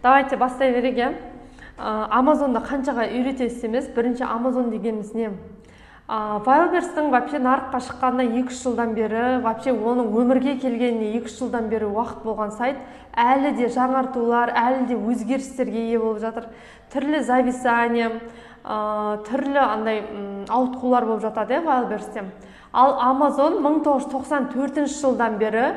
Давайте бастай берейік. Амазонда қаншаға үйретесіз емес. Бірінші Амазон дегеніміз не? Wildberries'тің вообще нарыққа шыққанына 2 жылдан бері, вообще оның өмірге келгеніне 2 жылдан бері уақыт болған сайт, әлі де жаңартулар, әлі де өзгерістерге ие болып жатыр. Түрлі зависание, түрлі андай ауытқулар болып жатады Wildberries'те. Ал Amazon 1994 жылдан бері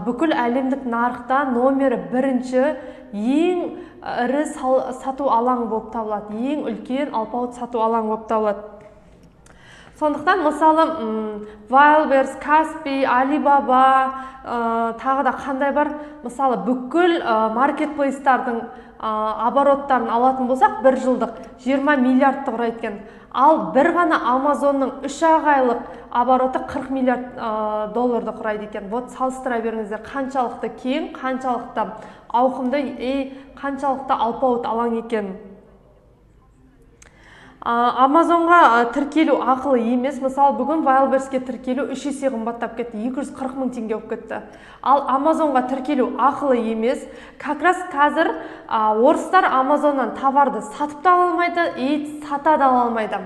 бүкіл әлемдік нарықта номері бірінші ең ірі сату алаңы болып табылады. Ең үлкен алпауыт сату алаңы болып табылады. Сондықтан мысалы Wildberries, Kaspi, Alibaba, тағы да қандай бар, мысалы бүкіл маркетплейстардың обороттарын алатын болсақ, бір жылдық 20 миллиардты құрайды екен. Ал бір ғана Amazonның 3 айлық обороты 40 миллиард долларды құрайды екен. Вот салыстыра беріңіздер, қаншалықты кең, қаншалықты ауқымды, қаншалықты алпауыт алаң екен. Амазонға тіркелу ақылы емес. Мысалы, бүгін Wildberries'ке тіркелу 3 есе қымбаттап кетті, 240 мың теңге болып кетті. Ал Амазонға тіркелу ақылы емес. Как раз қазір орыстар Амазоннан товарды сатып та ала алмайды, сата да ала алмайды.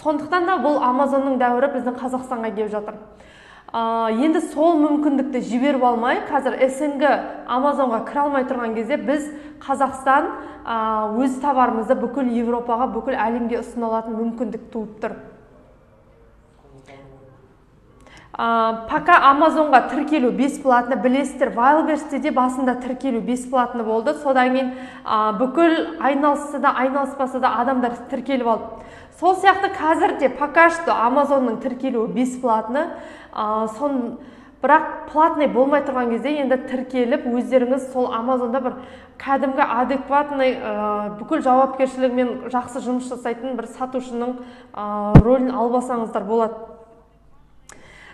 Сондықтан да бұл Амазонның дәуірі біздің Қазақстанға келіп жатыр. Енді сол мүмкіндікті жіберіп алмай, қазір СНГ Амазонға кіре алмай тұрған кезде біз Қазақстан өз товарымызды бүкіл Европаға, бүкіл әлемге ұсына алатын мүмкіндік туып тұр. Пока Амазонға тіркелу бесплатны, білесіздер, Wildberries'те де басында тіркелу бесплатны болды. Содан кейін бүкіл айналысса да, айналыспаса да адамдар тіркеліп алды. Сол сияқты қазір де пока что Амазонның тіркелуі бесплатны, бірақ платный болмай тұрған кезде енді тіркеліп, өздеріңіз сол Амазонда бір кәдімгі адекватный, бүкіл жауапкершілігімен жақсы жұмыс жасайтын бір сатушының рөлін албасаңыздар болады.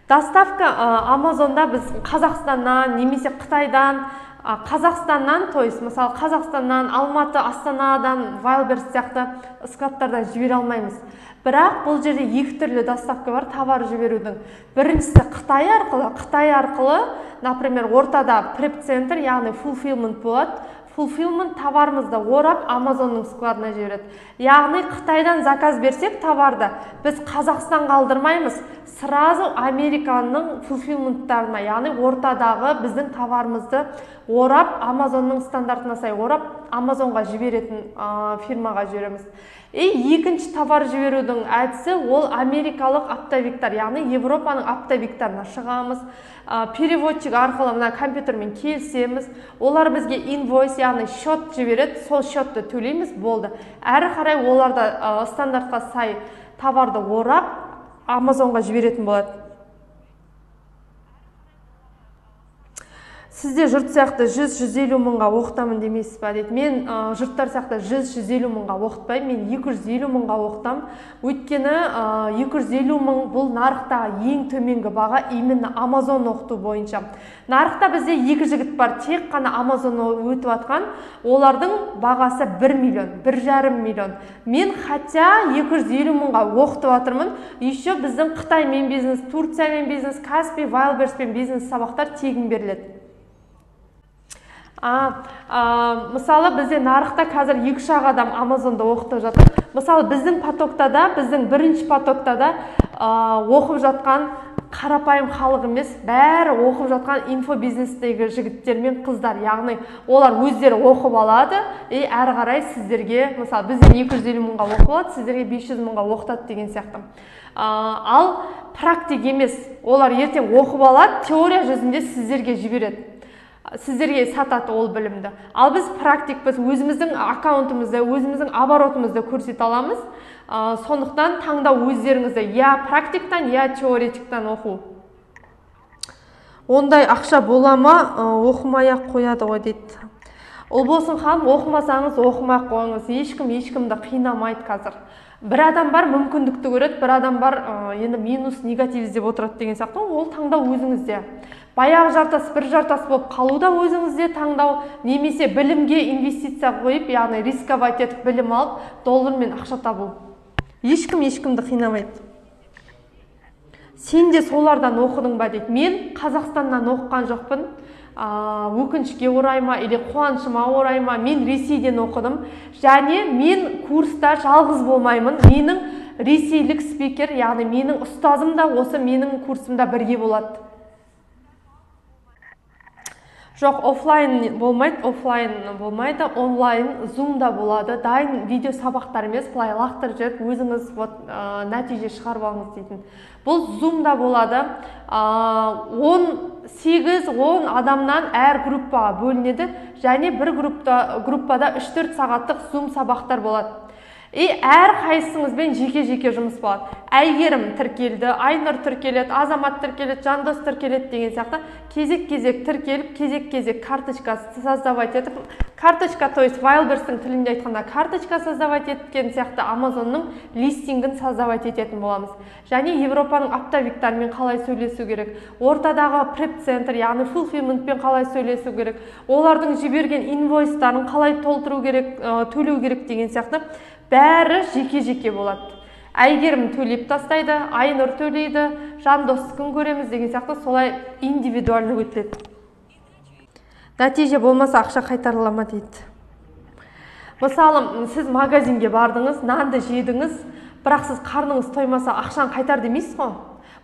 Доставка Амазонда біз Қазақстаннан, немесе Қытайдан, Қазақстаннан, то есть, мысалы, Қазақстаннан, Алматы, Астанадан, Wildberries сияқты складтардан жібере алмаймыз. Бірақ бұл жерде 2 түрлі доставка бар товар жіберудің. Біріншісі Қытай арқылы, например, ортада преп-центр, яғни fulfillment болады. Fulfillment товарымызды орап Амазонның складына жібереді. Яғни Қытайдан заказ берсек товарды, біз Қазақстанға алдырмаймыз, сразу Американың fulfillmenттарына, яғни ортадағы біздің товарымызды орап, Амазонның стандартына сай орап, Амазонға жіберетін фирмаға жібереміз. Екінші товар жіберудің әдісі ол америкалық оптовиктар, яғни Европаның оптовиктарына шығамыз, переводчик арқылы мына компьютермен келісеміз, олар бізге инвойс, яғни счет жібереді, сол счетті төлейміз, болды. Әрі қарай оларда стандартқа сай товарды орап Амазонға жіберетін болады. Сізде жұрт сияқты 100-150 мыңға оқытамын демейсіз ба дейді. Мен жұрттар сияқты 100-150 мыңға оқытпаймын, мен 250 мыңға оқытам. Өйткені 250 мың бұл нарықтағы ең төменгі баға именно Амазон оқыту бойынша. Нарықта бізде 2 жігіт бар, тек қана Амазонны өтіп атқан, олардың бағасы 1 миллион, 1,5 миллион. Мен хотя 250 мыңға оқытып атырмын, еще біздің Қытаймен бизнес, Турциямен бизнес, Kaspi, Wildberries'пен бизнес сабақтар тегін беріледі. Мысалы, бізде нарықта қазір 2-3 адам Амазонда оқытып жатыр. Мысалы, біздің потокта да, біздің бірінші потокта да оқып жатқан қарапайым халық емес, бәрі оқып жатқан инфобизнестегі жігіттер мен қыздар. Яғни, олар өздері оқып алады, әрі қарай сіздерге, мысалы, бізден 250 мыңға оқып алады, сіздерге 500 мыңға оқытады деген сияқты. Ал практик емес, олар ертең оқып алады, теория жүзінде сіздерге жібереді. Сіздерге сатады ол білімді. Ал біз практикпіз, өзіміздің аккаунтымызды, өзіміздің оборотымызды көрсете аламыз. Сондықтан таңдау өздеріңізді, я практиктан, я теоретиктан оқу. Ондай ақша бола ма, оқымай-ақ қояды ғой дейді. Ұлболсын ханым, оқымасаңыз оқымай-ақ қойыңыз. Ешкімді қинамайды қазір. Бір адам бар мүмкіндікті көреді, бір адам бар енді минус, негатив іздеп отырады деген сияқты. Ол таңдау өзіңізде. Баяғы жартас, бір жартас болып қалу да өзіңізде таңдау, немесе білімге инвестиция қойып, яғни рисковать етіп білім алып, доллармен ақша табу. Ешкімді қинамайды. Сен де солардан оқыдың ба дейді. Мен Қазақстаннан оқыған жоқпын. өкінішке орай ма или қуанышыма орай ма мен Ресейден оқыдым, және мен курста жалғыз болмаймын. Менің ресейлік спикер, яғни менің ұстазым да осы менің курсымда бірге болады. Жоқ, офлайн болмайды, онлайн, зумда болады. Дайын видео сабақтар емес, былай лақтырып жіберіп, өзіңіз нәтиже шығарып алыңыз дейтін. Бұл зумда болады. 18-10 адамнан әр группаға бөлінеді, және бір группада 3-4 сағаттық зум сабақтар болады. Әр қайсыңызбен жеке-жеке жұмыс болады. Әйгерім тіркелді, Айнұр тіркеледі, Азамат тіркеледі, Жандос тіркеледі деген сияқты кезек-кезек тіркеліп, кезек-кезек карточка создавать етіп, карточка, то есть Wildberries тілінде айтқанда карточка создавать еткен сияқты Amazonның листингін создавать ететін боламыз. Және Европаның оптовиктарымен қалай сөйлесу керек, ортадағы преп-центр, яғни fulfillmentпен қалай сөйлесу керек, олардың жіберген инвойстарын қалай толтыру керек, төлеу керек деген сияқты бәрі жеке-жеке болады. Әйгерім төлеп тастайды, Айнұр төлейді, Жандос күн көреміз деген сияқты солай индивидуальны өтіледі. Нәтиже болмаса ақша қайтарылама дейді. Мысалы, сіз магазинге бардыңыз, нанды жедіңіз, бірақ сіз қарныңыз тоймаса ақшаны қайтар демейсіз ғой.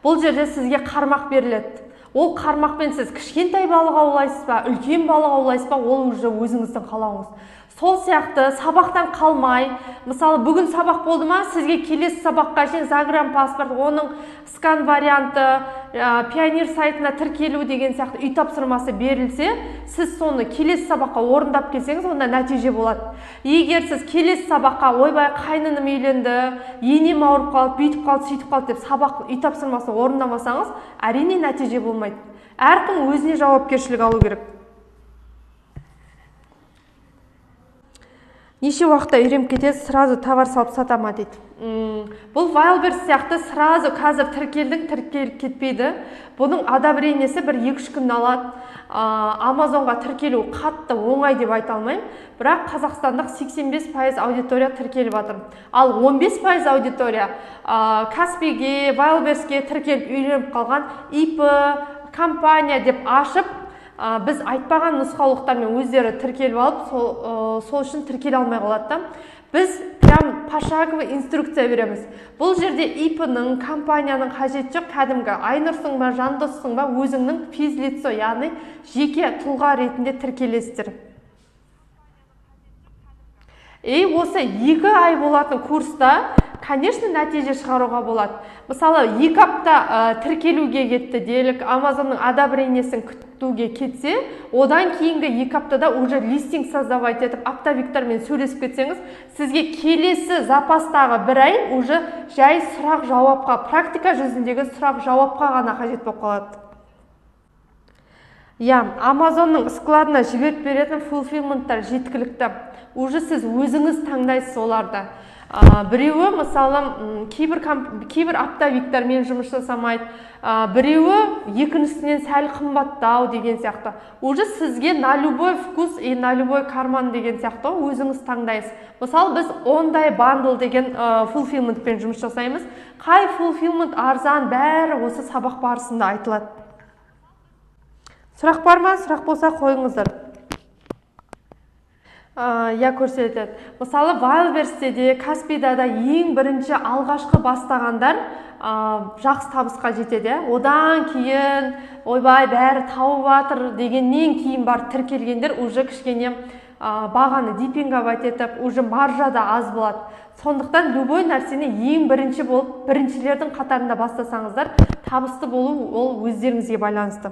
Бұл жерде сізге қармақ беріледі. Ол қармақпен сіз кішкентай балық аулайсыз ба, үлкен балық аулайсыз ба, ол уже өзіңіздің қалауыңыз. Сол сияқты сабақтан қалмай, мысалы бүгін сабақ болды ма, сізге келесі сабаққа шейін загранпаспорт, оның скан варианты, пионер сайтына тіркелу деген сияқты үй тапсырмасы берілсе, сіз соны келесі сабаққа орындап келсеңіз, онда нәтиже болады. Егер сіз келесі сабаққа ойбай қайныным үйленді, енем ауырып қалды, бүйтіп қалды, сөйтіп қалды деп сабақ үй тапсырмасын орындамасаңыз, әрине нәтиже болмайды. Әркім өзіне жауапкершілік алу керек. Неше уақытта үйреніп кетеді, сразу товар салып сатама дейді. Бұл Wildberries сияқты сразу қазір тіркеліп кетпейді. Бұның одобрениесі бір 2-3 күн алады. Амазонға тіркелу қатты оңай деп айта алмаймын, бірақ Қазақстандық 85% аудитория тіркеліп жатыр. Ал 15% аудитория Каспиге, Wildberriesке тіркеліп үйреніп қалған ИП, компания деп ашып, біз айтпаған нұсқаулықтармен өздері тіркеліп алып, сол үшін тіркеле алмай қалады. Біз прям пошаговый инструкция береміз. Бұл жерде ИП-ның, компанияның қажет жоқ, кәдімгі Айнұрсың ба, Жандоссың ба, өзіңнің физлицо, яғни жеке тұлға ретінде тіркелесіздер. Осы 2 ай болатын курста, конечно, нәтиже шығаруға болады. Мысалы, 2 апта тіркелуге кетті делік, Амазонның одобрениесін күтуге кетсе, одан кейінгі 2 аптада уже листинг создавать етіп, оптовиктармен сөйлесіп кетсеңіз, сізге келесі запастағы 1 ай уже жай сұрақ-жауапқа, практика жүзіндегі сұрақ-жауапқа ғана қажет болып қалады. Амазонның складына жіберіп беретін fulfillmenттар жеткілікті. Уже сіз өзіңіз таңдайсыз оларды. Біреуі, мысалы, кейбір оптовиктармен жұмыс жасамайды, біреуі екіншісінен сәл қымбаттау деген сияқты. Уже сізге на любой вкус и на любой карман деген сияқты өзіңіз таңдайсыз. Мысалы, біз ондай бандл деген fulfillmentпен жұмыс жасаймыз. Қай fulfillment арзан, бәрі осы сабақ барысында айтылады. Сұрақ бар ма? Сұрақ болса қойыңыздар. Көрсетеді. Мысалы, Wildberries'те де, Каспида да ең бірінші алғашқы бастағандар жақсы табысқа жетеді. Одан кейін, ойбай, бәрі тауып жатыр дегеннен кейін бар тіркелгендер уже кішкене бағаны дипинговать етіп, уже маржа да аз болады. Сондықтан любой нәрсені ең бірінші болып, біріншілердің қатарында бастасаңыздар, табысты болу ол өздеріңізге байланысты.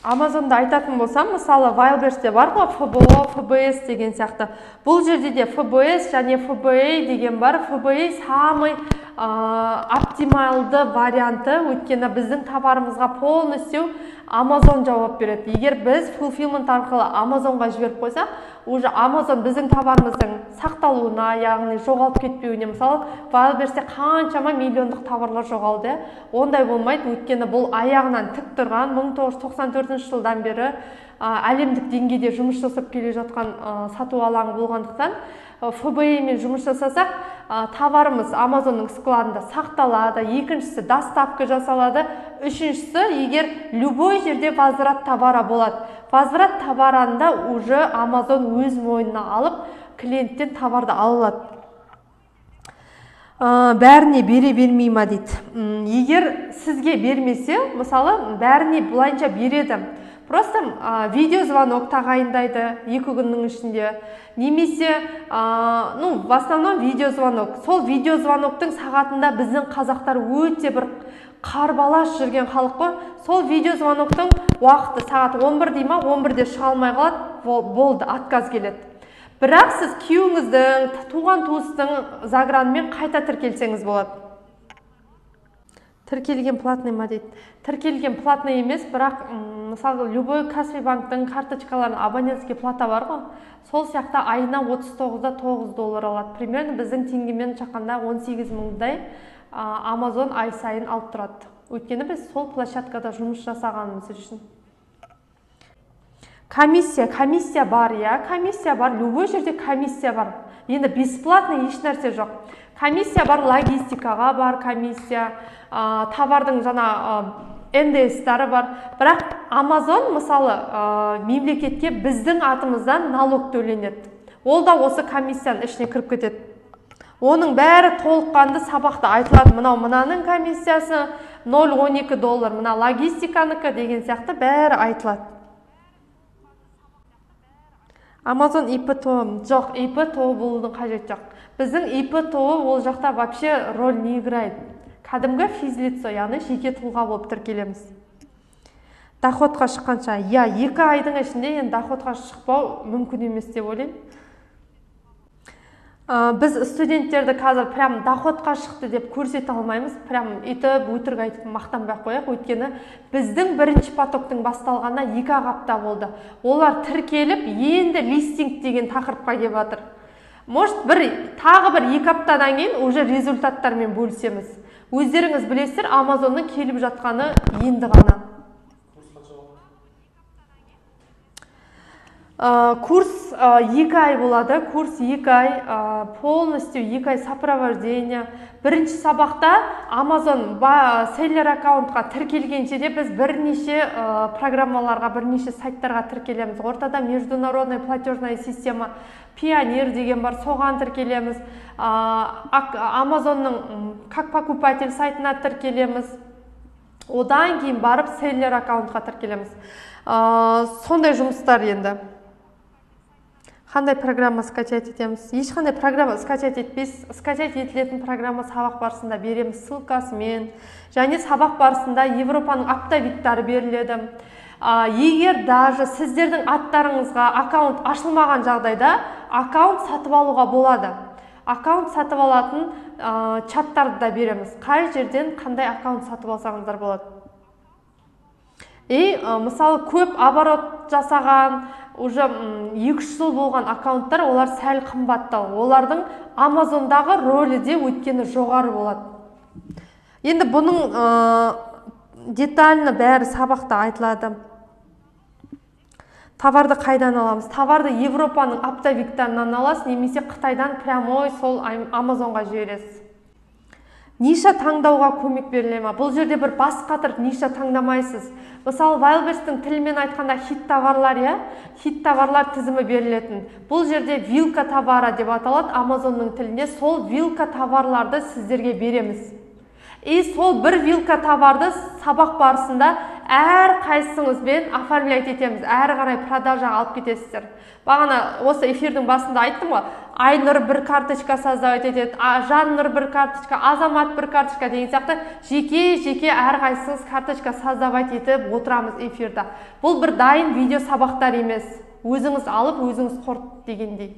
Амазонда айтатын болсам, мысалы, Wildberries'те бар ғой, ФБО, ФБС деген сияқты. Бұл жерде де ФБС және ФБА деген бар. ФБА самый оптималды варианты, өйткені біздің товарымызға полностью Amazon жауап береді. Егер біз fulfillment арқылы Amazonға жіберіп қойсақ, уже Amazon біздің товарымыздың сақталуына, яғни жоғалып кетпеуіне, мысалы, Wildberries'те қаншама миллиондық товарлар жоғалды. Ондай болмайды, өйткені бұл аяғынан тік тұрған 1994 жылдан бері әлемдік деңгейде жұмыс жасап келе жатқан сату алаңы болғандықтан, ФБА мен жұмыс жасасақ, товарымыз Амазонның складында сақталады. Екіншісі доставка жасалады. Үшіншісі, егер любой жерде возврат товара болады. Возврат товарында уже Амазон өз мойнына алып, клиенттен товарды алады. Бәріне бере бермей ма дейді. Егер сізге бермесе, мысалы, бәріне бұлайынша береді. Просто видеозвонок тағайындайды 2 күннің ішінде. Немесе, в основном видеозвонок. Сол видеозвоноктың сағатында біздің қазақтар өте бір қарбалас жүрген халық қой. Сол видеозвоноктың уақыты сағат 11 дей ма, 11-де шыға алмай қалады, болды, отказ келеді. Бірақ сіз күйеуіңіздің, туған туыстың загранымен қайта тіркелсеңіз болады. Тіркелген платный ма дейді. Тіркелген платный емес, бірақ мысалы любой Каспи банктың карточкаларының абонентский плата бар ғой. Сол сияқты айына 39-да $9 алады. Примерно біздің теңгемен шаққанда 18 000-дай Amazon ай сайын алып тұрады. Өйткені біз сол площадкада жұмыс жасағанымыз үшін. Комиссия бар, комиссия бар, любой жерде комиссия бар. Енді бесплатный еш нәрсе жоқ. Комиссия бар, логистикаға бар комиссия, товардың жаңа НДС-тары бар. Бірақ Amazon мысалы мемлекетке біздің атымыздан налог төленеді. Ол да осы комиссияның ішіне кіріп кетеді. Оның бәрі толыққанды сабақта айтылады. Мынаның комиссиясы $0.12, мына логистиканыкі деген сияқты бәрі айтылады. Amazon ИП-ТО жоқ, ИП-ТО болудың қажет жоқ. Біздің ИП-ТО ол жақта вообще роль не играет. Кәдімгі физлицо, яғни жеке тұлға болып тіркелеміз. Доходқа шыққанша, 2 айдың ішінде енді доходқа шықпау мүмкін емес деп ойлаймын. Біз студенттерді қазір прям доходқа шықты деп көрсете алмаймыз. Прям өйтіп өтірік айтып мақтанбай қояйық. Өйткені біздің бірінші потоктың басталғанына 2 апта болды. Олар тіркеліп, енді листинг деген тақырыпқа келіп жатыр. Может, тағы бір 2 аптадан кейін уже результаттармен бөлісеміз. Өздеріңіз білесіздер, Amazonның келіп жатқаны енді ғана. Курс 2 ай болады, курс 2 ай, полностью 2 ай сопровождение. Бірінші сабақта Amazon селлер аккаунтқа тіркелгенше де біз бірнеше программаларға, бірнеше сайттарға тіркелеміз. Ортада международная платежная система, Пионер деген бар, соған тіркелеміз. Amazonның как покупатель сайтына тіркелеміз. Одан кейін барып селлер аккаунтқа тіркелеміз. Сондай жұмыстар енді. Қандай программа скачать етеміз? Ешқандай программа скачать етпейсіз. Скачать етілетін программа сабақ барысында береміз ссылкасымен. Және сабақ барысында Европаның оптовиктары беріледі. Егер даже сіздердің аттарыңызға аккаунт ашылмаған жағдайда аккаунт сатып алуға болады. Аккаунт сатып алатын чаттарды да береміз. Қай жерден қандай аккаунт сатып алсаңыздар болады. Мысалы көп оборот жасаған, уже 2 жыл болған аккаунттар, олар сәл қымбаттау. Олардың Amazonдағы рөлі де өйткені жоғары болады. Енді бұның детально бәрі сабақта айтылады. Товарды қайдан аламыз? Товарды Европаның оптовиктарынан аласыз, немесе Қытайдан прямой сол Amazonға жібересіз. Ниша таңдауға көмек беріле ма? Бұл жерде бір бас қатырып ниша таңдамайсыз. Мысалы, Wildberries-тің тілімен айтқанда хит товарлар, хит товарлар тізімі берілетін. Бұл жерде вилка товара деп аталады Amazonның тілінде. Сол вилка товарларды сіздерге береміз. Сол бір вилка товарды сабақ барысында әр қайсыңызбен оформлять етеміз. Әрі қарай продажаға алып кетесіздер. Бағана осы эфирдің басында айттым ғой, Айнұр бір карточка создавать етеді, Жаннұр бір карточка, Азамат бір карточка деген сияқты жеке әр қайсыңыз карточка создавать етіп отырамыз эфирда. Бұл бір дайын видео сабақтар емес. Өзіңіз алып, өзіңіз қорыт дегендей.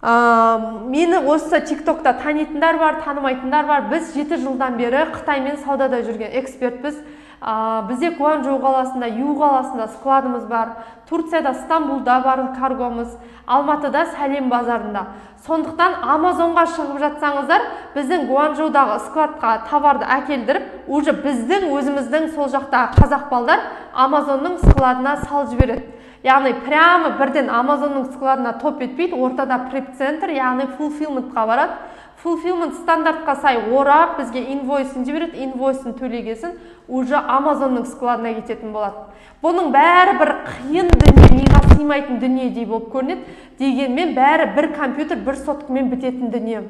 Мені осы TikTokта танитындар бар, танымайтындар бар. Біз 7 жылдан бері Қытаймен саудада жүрген экспертпіз. Бізде Гуанчжоу қаласында, Ю қаласында складымыз бар. Турцияда, Стамбулда бар каргомыз. Алматыда Сәлем базарында. Сондықтан Amazonға шығып жатсаңыздар, біздің Гуанчжоудағы складқа товарды әкелдіріп, уже біздің өзіміздің сол жақтағы қазақ балдар Amazonның складына салып жібереді. яғни прямо бірден Амазонның складына топ етпейді, ортада преп-центр, яғни fulfillmentқа барады. Fulfillment стандартқа сай орап, бізге инвойсын жібереді, инвойсын төлегесін уже Амазонның складына кететін болады. Бұның бәрі бір қиын дүние, миға сыймайтын дүние дей болып көрінеді, дегенмен бәрі бір компьютер, бір соткамен бітетін дүние.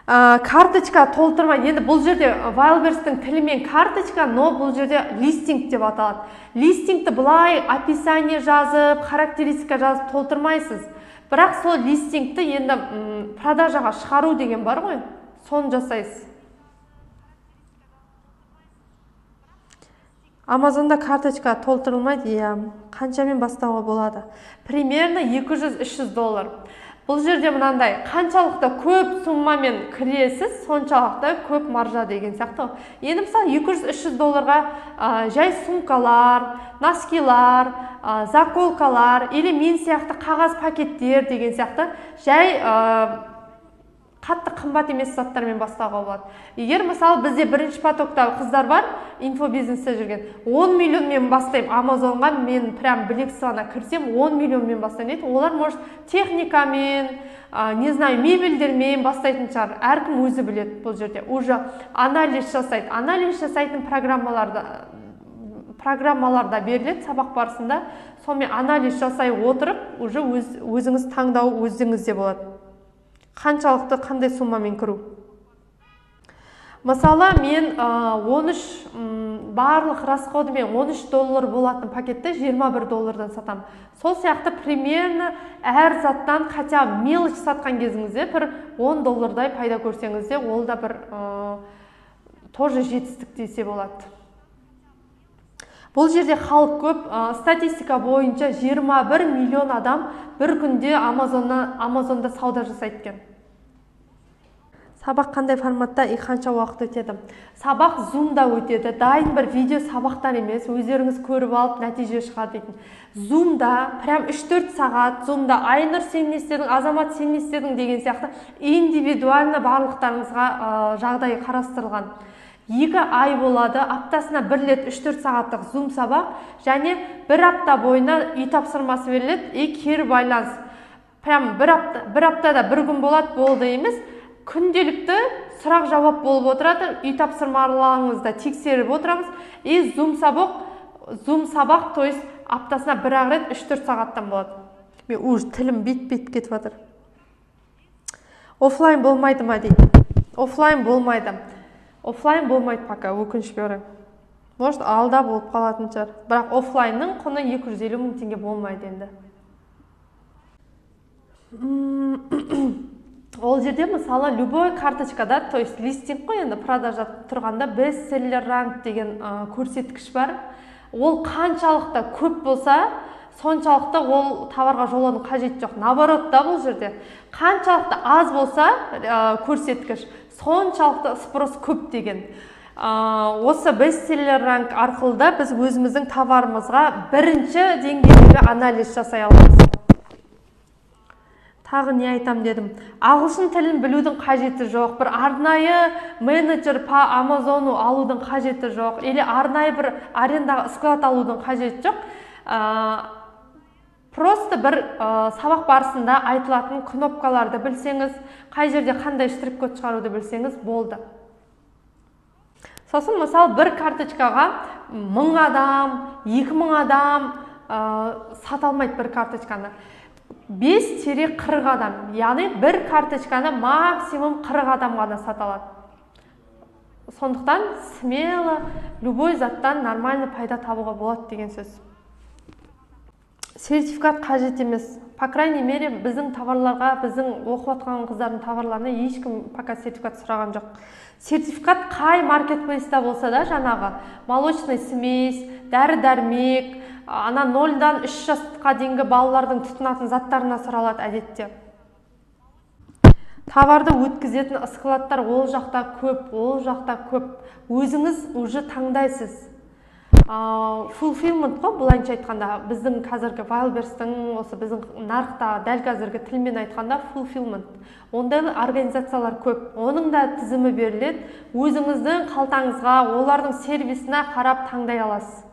Карточка толтырма, енді бұл жерде Wildberries-тің тілімен карточка, но бұл жерде листинг деп аталады. Листингті бұлай описание жазып, характеристика жазып толтырмайсыз. Бірақ сол листингті енді продажаға шығару деген бар ғой, соны жасайсыз. Амазонда карточка толтырылмайды, қаншамен бастауға болады? Примерно 200-300 доллар. Бұл жерде мынандай, қаншалықты көп суммамен кіресіз, соншалықты көп маржа деген сияқты. Енді мысалы 200-300 долларға жай сумкалар, носкилар, заколкалар, или мен сияқты қағаз пакеттер деген сияқты жай қатты қымбат емес заттармен бастауға болады. Егер мысалы бізде бірінші потокта қыздар бар, инфобизнесте жүрген, 10 миллионмен бастаймын Амазонға, мен прям білек сыбана кірсем 10 миллионмен бастаймын дейді. Олар может техникамен, не знаю, мебельдермен бастайтын шығар. Әркім өзі біледі бұл жерде. Уже анализ жасайды. Анализ жасайтын программаларда беріледі сабақ барысында. Сонымен анализ жасай отырып, уже өзіңіз таңдау өзіңізде болады. Қаншалықты қандай суммамен кіру. Мысалы, мен 13 барлық расходымен 13 доллар болатын пакетті 21 доллардан сатам. Сол сияқты примерно әр заттан хотя мелочь сатқан кезіңізде бір 10 доллардай пайда көрсеңізде, ол да бір тоже жетістік десе болады. Бұл жерде халық көп, статистика бойынша 21 миллион адам бір күнде Амазонда сауда жасайды екен. Сабақ қандай форматта и қанша уақыт өтеді? Сабақ Zoom-да өтеді. Дайын бір видео сабақтан емес, өздеріңіз көріп алып нәтиже шығады дейтін. Zoom-да прям 3-4 сағат, Zoom-да Айнұр сен не істедің, Азамат сен не істедің деген сияқты индивидуально барлықтарыңызға жағдай қарастырылған. 2 ай болады, аптасына 1 рет 3-4 сағаттық Zoom сабақ, және 1 апта бойына үй тапсырмасы беріледі, и кері байланыс. Прям бір аптада 1 күн болады, болды емес, күнделікті сұрақ жауап болып отырады, үй тапсырмаларыңызды тексеріп отырамыз, и Zoom сабақ, то есть аптасына 1 рет 3-4 сағаттан болады. Мен уже тілім бет-бет кетіп жатыр. Офлайн болмайды ма дейді? Офлайн болмайды. Офлайн болмайды пока, өкінішке орай. Может, алда болып қалатын шығар. Бірақ офлайнның құны 250 мың теңге болмайды енді. Ол жерде мысалы любой карточкада, то есть листинг қой, енді продажа тұрғанда бестселлер ранг деген көрсеткіш бар. Ол қаншалықты көп болса, соншалықты ол товарға жолаудың қажеті жоқ. Наоборот та бұл жерде. Қаншалықты аз болса көрсеткіш, соншалықты спрос көп деген. Осы бестселлер ранг арқылы да біз өзіміздің товарымызға бірінші деңгейдегі анализ жасай аламыз. Тағы не айтам дедім. Ағылшын тілін білудің қажеті жоқ. Бір арнайы менеджер по Амазону алудың қажеті жоқ. Или арнайы бір арендаға склад алудың қажеті жоқ. Просто бір сабақ барысында айтылатын кнопкаларды білсеңіз, қай жерде қандай штрих-код шығаруды білсеңіз болды. Сосын мысалы бір карточкаға 1000 адам, 2000 адам сата алмайды бір карточканы. 5-40 адам, яғни бір карточканы максимум 40 адам ғана сата алады. Сондықтан смело любой заттан нормальный пайда табуға болады деген сөз. Сертификат қажет емес. По крайней мере, біздің товарларға, біздің оқып жатқан қыздардың товарларына ешкім пока сертификат сұраған жоқ. Сертификат қай маркетплейста болса да, жаңағы молочный смесь, дәрі-дәрмек, ана 0-дан 3 жасқа дейінгі балалардың тұтынатын заттарына сұралады әдетте. Товарды өткізетін складтар ол жақта көп. Өзіңіз уже таңдайсыз. Fulfillment қой, бұлайынша айтқанда, біздің қазіргі Wildberries-тің, осы біздің нарықта дәл қазіргі тілмен айтқанда fulfillment. Ондайлы организациялар көп. Оның да тізімі беріледі. Өзіңіздің қалтаңызға, олардың сервисіне қарап таңдай аласыз.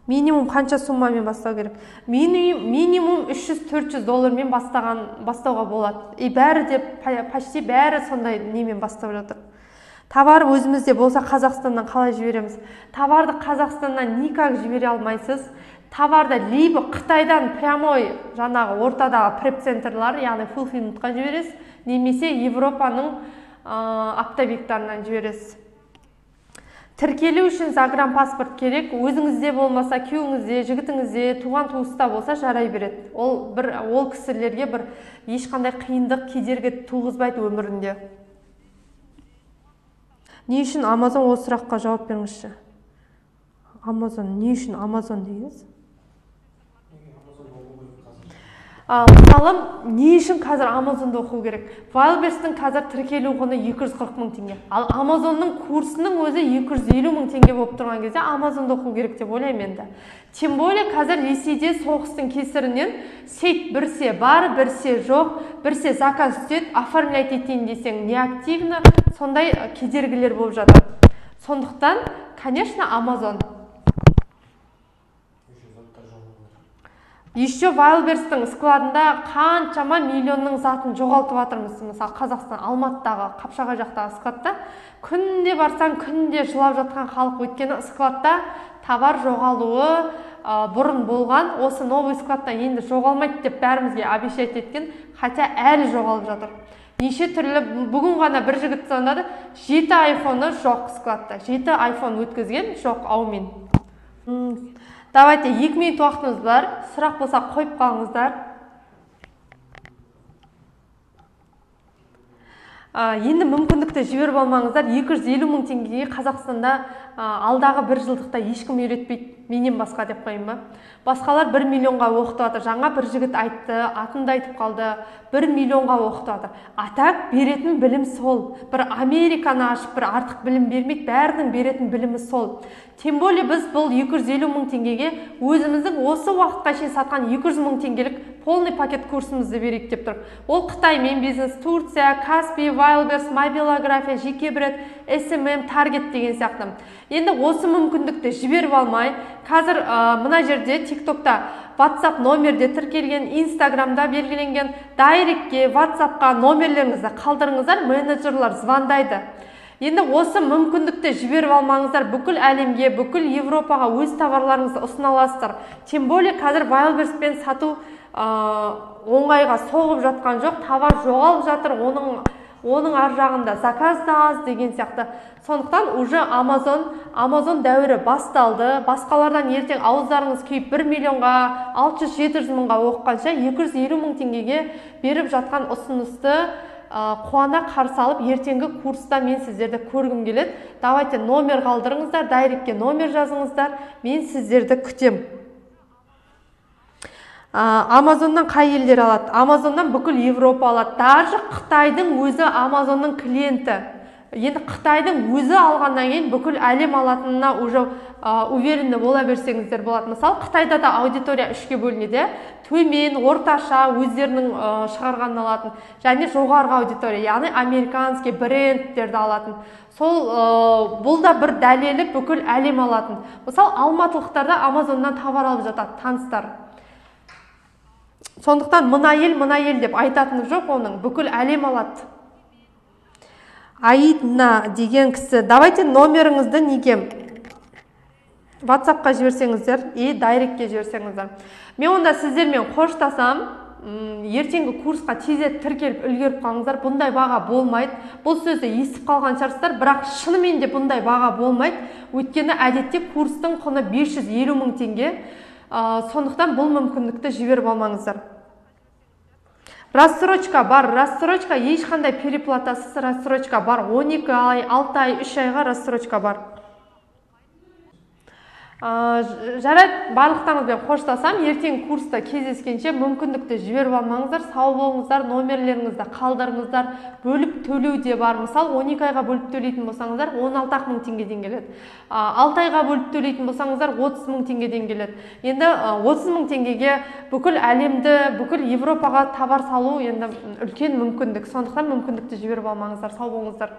Минимум қанша суммамен бастау керек? Минимум 300-400 доллармен бастауға болады. Бәрі де почти бәрі сондай немен бастап жатыр. Товар өзімізде болса Қазақстаннан қалай жібереміз? Товарды Қазақстаннан никак жібере алмайсыз. Товарды либо Қытайдан прямой жаңағы ортадағы преп-центрлар, яғни фулфилментқа жібересіз, немесе Европаның оптовиктарынан жібересіз. Тіркелу үшін загранпаспорт керек. Өзіңізде болмаса, күйеуіңізде, жігітіңізде, туған туыста болса жарай береді. Ол кісілерге ешқандай қиындық, кедергі туғызбайды өмірінде. Не үшін Amazon, ол сұраққа жауап беріңізші. Amazon, не үшін Amazon дейсіз? Мысалы, не үшін қазір Amazon'da оқу керек? Wildberries-тің қазір тіркелу құны 240 мың теңге. Ал Amazon'ның курсының өзі 250 мың теңге болып тұрған кезде Amazon'да оқу керек деп ойлаймын енді. Тем более қазір Ресейде соғыстың кесірінен сейт бірсе бар, бірсе жоқ, бірсе заказ түседі, оформлять етейін десең неактивно, сондай кедергілер болып жатыр. Сондықтан, конечно, Amazon. Еще Wildberries-тің складында қаншама миллионның затын жоғалтып жатырмыз. Мысалы, Қазақстан, Алматыдағы, Қапшағай жақтағы складта күнде барсаң, күнде жылап жатқан халық, өйткені складта товар жоғалуы бұрын болған. Осы новый складтан енді жоғалмайды деп бәрімізге обещать еткен, хотя әлі жоғалып жатыр. Неше түрлі, бүгін ғана бір жігіт звондады, 7 айфоны жоқ складта. 7 айфон өткізген, жоқ, аумен. Давайте, 2 минут уақытымыз бар. Сұрақ болса қойып қалыңыздар. Енді мүмкіндікті жіберіп алмаңыздар. 250 мың теңгеге Қазақстанда алдағы бір жылдықта ешкім үйретпейді, менен басқа деп қойын ба. Басқалар 1 миллионға оқытып жатыр. Жаңа бір жігіт айтты, атында айтып қалды, 1 миллионға оқытып жатыр. Атак беретін білім сол. Бір Американы ашып, бір артық білім бермейді, бәрінің беретін білімі сол. Тем более біз бұл 250 мың теңгеге өзіміздің осы уақытқа шейін сатқан 200 мың теңгелік полный пакет курсымызды берейік деп тұр. Ол Қытаймен бизнес, Турция, Каспи, Wildberries, мобилография, жеке бред, SMM, Target деген сияқты. Енді осы мүмкіндікті жіберіп алмай, қазір мына жерде TikTokта, WhatsApp номерде тіркелген, Instagramда белгіленген, Дайректке, WhatsAppқа номерлеріңізді қалдырыңыздар, менеджерлар звондайды. Енді осы мүмкіндікті жіберіп алмаңыздар, бүкіл әлемге, бүкіл Европаға өз товарларыңызды ұсына аласыздар. Тем более қазір Wildberries-пен сату оңайға соғып жатқан жоқ, товар жоғалып жатыр, оның ар жағында заказ да аз деген сияқты. Сондықтан уже Amazon дәуірі басталды. Басқалардан ертең ауыздарыңыз күйіп 1 миллионға, 600-700 мыңға оқығанша 250 мың теңгеге беріп жатқан ұсынысты қуана қарсы алып, ертеңгі курста мен сіздерді көргім келеді. Давайте номер қалдырыңыздар, дайректке номер жазыңыздар, мен сіздерді күтем. Amazon'нан қай елдер алады? Amazon'нан бүкіл Европа алады. Даже Қытайдың өзі Amazon'ның клиенті. Енді Қытайдың өзі алғаннан кейін бүкіл әлем алатынына уже уверенді бола берсеңіздер болады. Мысалы, Қытайда да аудитория 3-ке бөлінеді. Төмен, орташа, өздерінің шығарғанын алатын, және жоғарғы аудитория, яғни американский брендтерді алатын. Сол бұл да бір дәлелі бүкіл әлем алатын. Мысалы, алматылықтар да Amazon'нан товар алып жатады, таныстар. Сондықтан мына ел деп айтатыны жоқ, оның бүкіл әлем алады. Аидна деген кісі, давайте номеріңізді неге WhatsApp-қа жіберсеңіздер, дайректке жіберсеңіздер. Мен онда сіздермен қоштасам, ертеңгі курсқа тезет тіркеліп үлгеріп қалыңыздар. Бұндай баға болмайды. Бұл сөзді естіп қалған шығарсыздар, бірақ шынымен де бұндай баға болмайды. Өйткені әдетте курстың құны 550 мың теңге. Сондықтан бұл мүмкіндікті жіберіп алмаңыздар. Рассрочка бар, рассрочка ешқандай переплатасыз рассрочка бар. 12 ай, 6 ай, 3 айға рассрочка бар. Жарайды, барлықтарыңызбен қоштасам, ертең курста кездескенше мүмкіндікті жіберіп алмаңыздар, сау болыңыздар, номерлеріңізді қалдырыңыздар, бөліп төлеу де бар. Мысалы, 12 айға бөліп төлейтін болсаңыздар, 16 мың теңгеден келеді. 6 айға бөліп төлейтін болсаңыздар, 30 мың теңгеден келеді. Енді 30 мың теңгеге бүкіл әлемді, бүкіл Европаға товар салу енді үлкен мүмкіндік. Сондықтан мүмкіндікті жіберіп алмаңыздар, сау болыңыздар.